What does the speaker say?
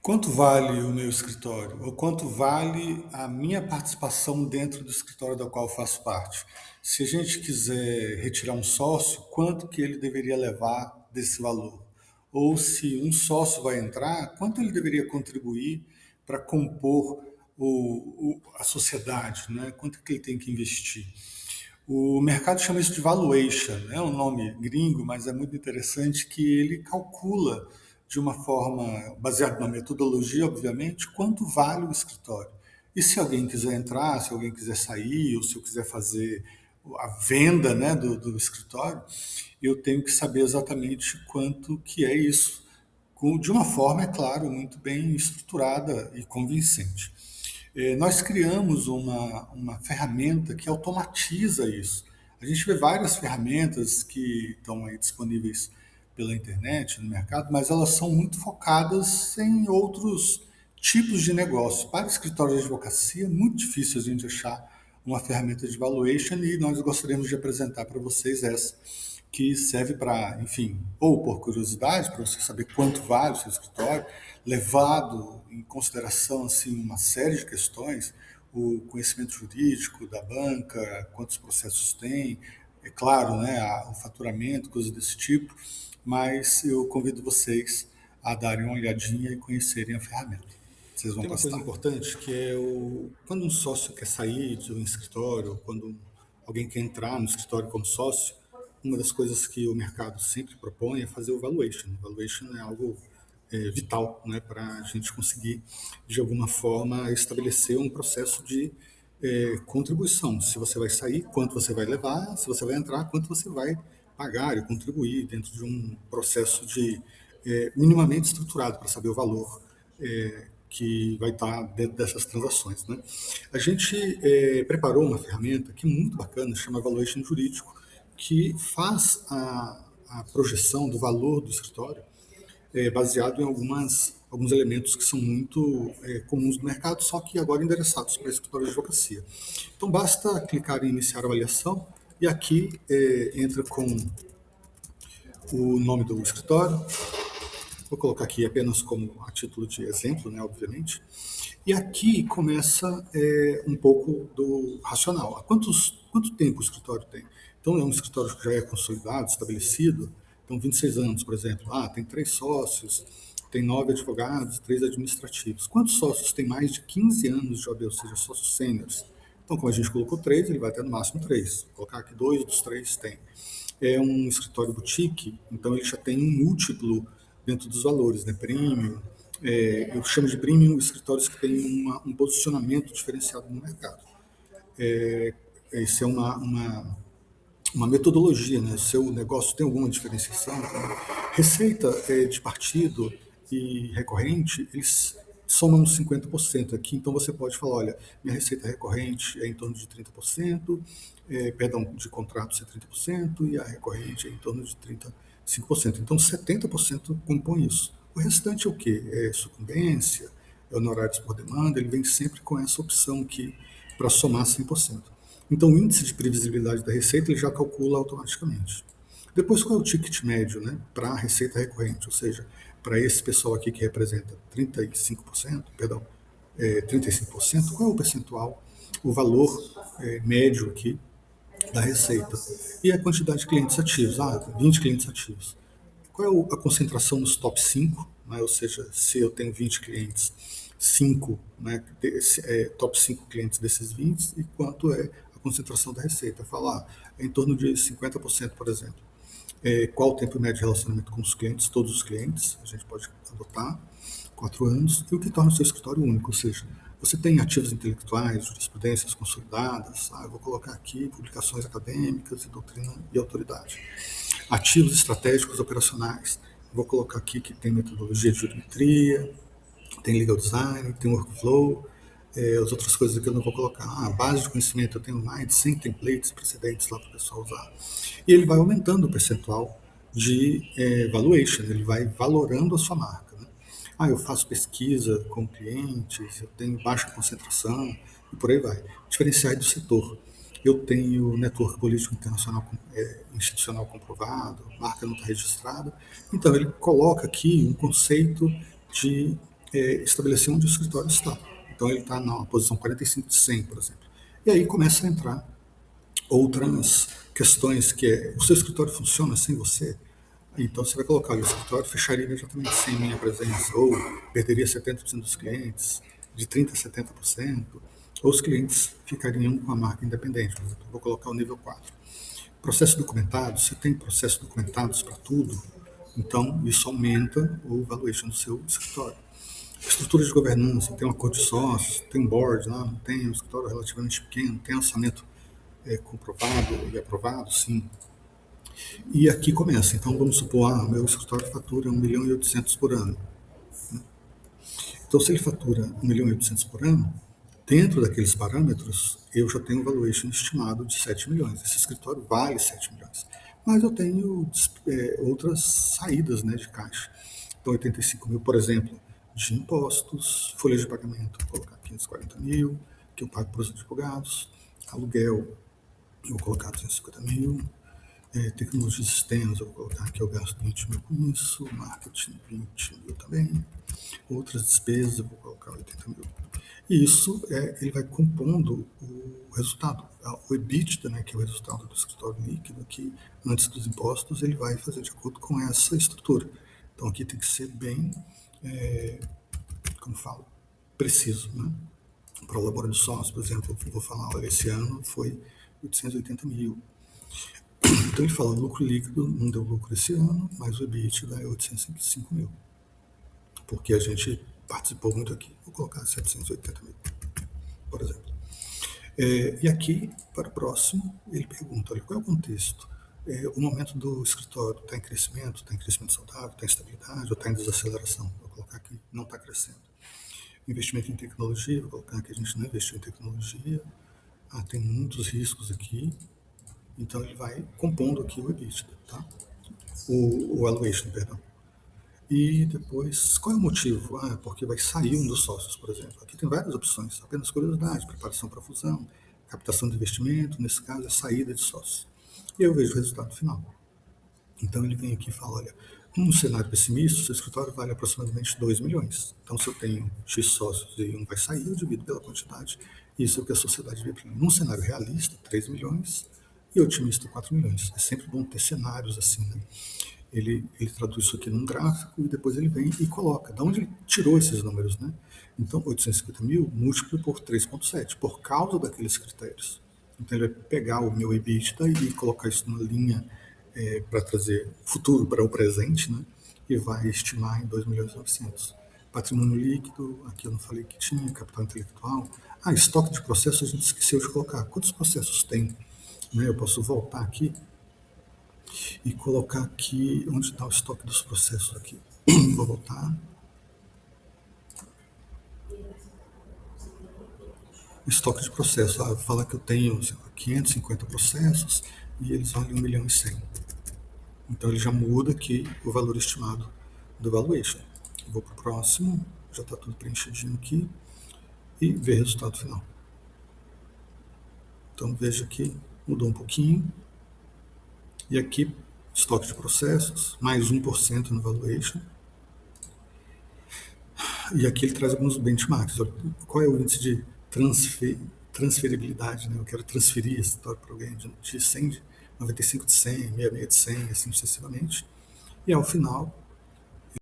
Quanto vale o meu escritório? Ou quanto vale a minha participação dentro do escritório do qual eu faço parte? Se a gente quiser retirar um sócio, quanto que ele deveria levar desse valor? Ou se um sócio vai entrar, quanto ele deveria contribuir para compor a sociedade, né? Quanto que ele tem que investir? O mercado chama isso de valuation, é um nome gringo, mas é muito interessante que ele calcula de uma forma baseada na metodologia, obviamente, quanto vale o escritório. E se alguém quiser entrar, se alguém quiser sair, ou se eu quiser fazer a venda, né, do escritório, eu tenho que saber exatamente quanto que é isso, de uma forma, é claro, muito bem estruturada e convincente. Nós criamos uma ferramenta que automatiza isso. A gente vê várias ferramentas que estão aí disponíveis pela internet, no mercado, mas elas são muito focadas em outros tipos de negócio. Para escritório de advocacia, é muito difícil a gente achar uma ferramenta de valuation e nós gostaríamos de apresentar para vocês essa, que serve para, enfim, ou por curiosidade, para você saber quanto vale o seu escritório, levado em consideração assim uma série de questões, o conhecimento jurídico da banca, quantos processos tem, é claro, né, o faturamento, coisas desse tipo, mas eu convido vocês a darem uma olhadinha e conhecerem a ferramenta. Vocês vão Tem uma coisa gostar. importante que é quando um sócio quer sair de um escritório, quando alguém quer entrar no escritório como sócio, uma das coisas que o mercado sempre propõe é fazer o valuation. O valuation é algo vital, né, para a gente conseguir, de alguma forma, estabelecer um processo de contribuição. Se você vai sair, quanto você vai levar, se você vai entrar, quanto você vai pagar e contribuir dentro de um processo de minimamente estruturado para saber o valor que vai estar dentro dessas transações, né? A gente preparou uma ferramenta que é muito bacana, chama Valuation Jurídico, que faz a projeção do valor do escritório baseado em alguns elementos que são muito comuns no mercado, só que agora endereçados para escritório de advocacia. Então basta clicar em iniciar a avaliação e aqui entra com o nome do escritório. Vou colocar aqui apenas como a título de exemplo, né, obviamente. E aqui começa um pouco do racional. Quanto tempo o escritório tem? Então, é um escritório que já é consolidado, estabelecido, então 26 anos, por exemplo. Tem 3 sócios, tem 9 advogados, 3 administrativos. Quantos sócios tem mais de 15 anos de OAB, ou seja, sócios sêniores? Então, como a gente colocou 3, ele vai ter no máximo 3. Vou colocar aqui 2 dos 3 tem. É um escritório boutique, então ele já tem um múltiplo dentro dos valores, né? Premium. Eu chamo de premium escritórios que têm um posicionamento diferenciado no mercado. Isso é uma metodologia, né? Seu negócio tem alguma diferenciação? Receita de partido e recorrente, eles somam 50% aqui, então você pode falar, olha, minha receita recorrente é em torno de 30%, perdão, de contratos é 30%, e a recorrente é em torno de 35%. Então 70% compõe isso. O restante é o quê? É sucumbência, é honorários por demanda, ele vem sempre com essa opção aqui para somar 100%. Então, o índice de previsibilidade da receita ele já calcula automaticamente. Depois, qual é o ticket médio, né, para a receita recorrente? Ou seja, para esse pessoal aqui que representa 35%, perdão, 35%, qual é o percentual, o valor médio aqui da receita? E a quantidade de clientes ativos? 20 clientes ativos. Qual é a concentração nos top 5? Né? Ou seja, se eu tenho 20 clientes, 5, né, top 5 clientes desses 20, e quanto é a concentração da receita? Falar é em torno de 50%, por exemplo. Qual o tempo médio de relacionamento com os clientes? Todos os clientes, a gente pode adotar, 4 anos, e o que torna o seu escritório único, ou seja, você tem ativos intelectuais, jurisprudências consolidadas, eu vou colocar aqui publicações acadêmicas e doutrina e autoridade. Ativos estratégicos operacionais, vou colocar aqui que tem metodologia de jurimetria, tem legal design, tem workflow, as outras coisas que eu não vou colocar. Base de conhecimento, eu tenho mais de 100 templates precedentes lá para o pessoal usar. E ele vai aumentando o percentual de valuation, ele vai valorando a sua marca. Né? Eu faço pesquisa com clientes, eu tenho baixa concentração, e por aí vai. Diferenciais do setor. Eu tenho network político internacional institucional comprovado, marca não está registrada. Então, ele coloca aqui um conceito de estabelecer onde o escritório está. Então ele está na posição 45 de 100, por exemplo. E aí começa a entrar outras questões, que é, o seu escritório funciona sem você? Então você vai colocar ali, o escritório fecharia imediatamente sem minha presença, ou perderia 70% dos clientes, de 30% a 70%, ou os clientes ficariam com a marca independente. Por exemplo, vou colocar o nível 4. Processo documentado, você tem processos documentados para tudo, então isso aumenta o valuation do seu escritório. Estrutura de governança, tem um acordo de sócios, tem um board lá, não tem, um escritório relativamente pequeno, tem orçamento comprovado e aprovado, sim. E aqui começa, então vamos supor, meu escritório fatura 1.800.000 por ano. Então se ele fatura 1.800.000 por ano, dentro daqueles parâmetros, eu já tenho um valuation estimado de 7 milhões. Esse escritório vale 7 milhões. Mas eu tenho outras saídas, né, de caixa. Então 85 mil, por exemplo, de impostos, folha de pagamento, vou colocar 540 mil, que eu pago para os advogados, aluguel, eu vou colocar 250 mil, tecnologia de sistemas, eu vou colocar que eu gasto 20 mil com isso, marketing 20 mil também, outras despesas, eu vou colocar 80 mil. E isso, ele vai compondo o resultado. O EBITDA, né, que é o resultado do escritório líquido, que antes dos impostos, ele vai fazer de acordo com essa estrutura. Então aqui tem que ser bem, como falo, preciso, né? Para o laboratório de sócios, por exemplo, eu vou falar, olha, esse ano foi 880 mil. Então ele fala, lucro líquido não deu lucro esse ano, mas o EBITDA é 805 mil. Porque a gente participou muito aqui. Vou colocar 780 mil, por exemplo. E aqui, para o próximo, ele pergunta, olha, qual é o contexto? O momento do escritório está em crescimento saudável, está em estabilidade ou está em desaceleração? Vou colocar aqui, não está crescendo. Investimento em tecnologia, vou colocar que a gente não investiu em tecnologia. Tem muitos riscos aqui. Então ele vai compondo aqui o EBITDA, tá? O valuation, perdão. E depois, qual é o motivo? Porque vai sair um dos sócios, por exemplo. Aqui tem várias opções, apenas curiosidade, preparação para fusão, captação de investimento, nesse caso é saída de sócios. E eu vejo o resultado final. Então ele vem aqui e fala, olha, num cenário pessimista, o seu escritório vale aproximadamente 2 milhões. Então se eu tenho X sócios e um vai sair, eu divido pela quantidade. Isso é o que a sociedade vê para mim. Num cenário realista, 3 milhões, e otimista, 4 milhões. É sempre bom ter cenários assim, né? Ele traduz isso aqui num gráfico e depois ele vem e coloca. De onde ele tirou esses números, né? Então, 850 mil múltiplo por 3,7, por causa daqueles critérios. Então, ele vai pegar o meu EBITDA e colocar isso numa linha para trazer futuro para o presente, né? E vai estimar em 2.900.000. Patrimônio líquido, aqui eu não falei que tinha, capital intelectual. Estoque de processos a gente esqueceu de colocar. Quantos processos tem? Eu posso voltar aqui e colocar aqui onde está o estoque dos processos aqui. Vou voltar. Estoque de processos. Fala que eu tenho 550 processos e eles valem 1.100.000. Então ele já muda aqui o valor estimado do valuation. Vou para o próximo, já está tudo preenchidinho aqui e ver resultado final. Então veja aqui, mudou um pouquinho. E aqui, estoque de processos, mais 1% no valuation. E aqui ele traz alguns benchmarks. Qual é o índice de transferibilidade? Eu quero transferir esse história para alguém de 100, de 95 de 100, 66 de 100, assim sucessivamente. E ao final,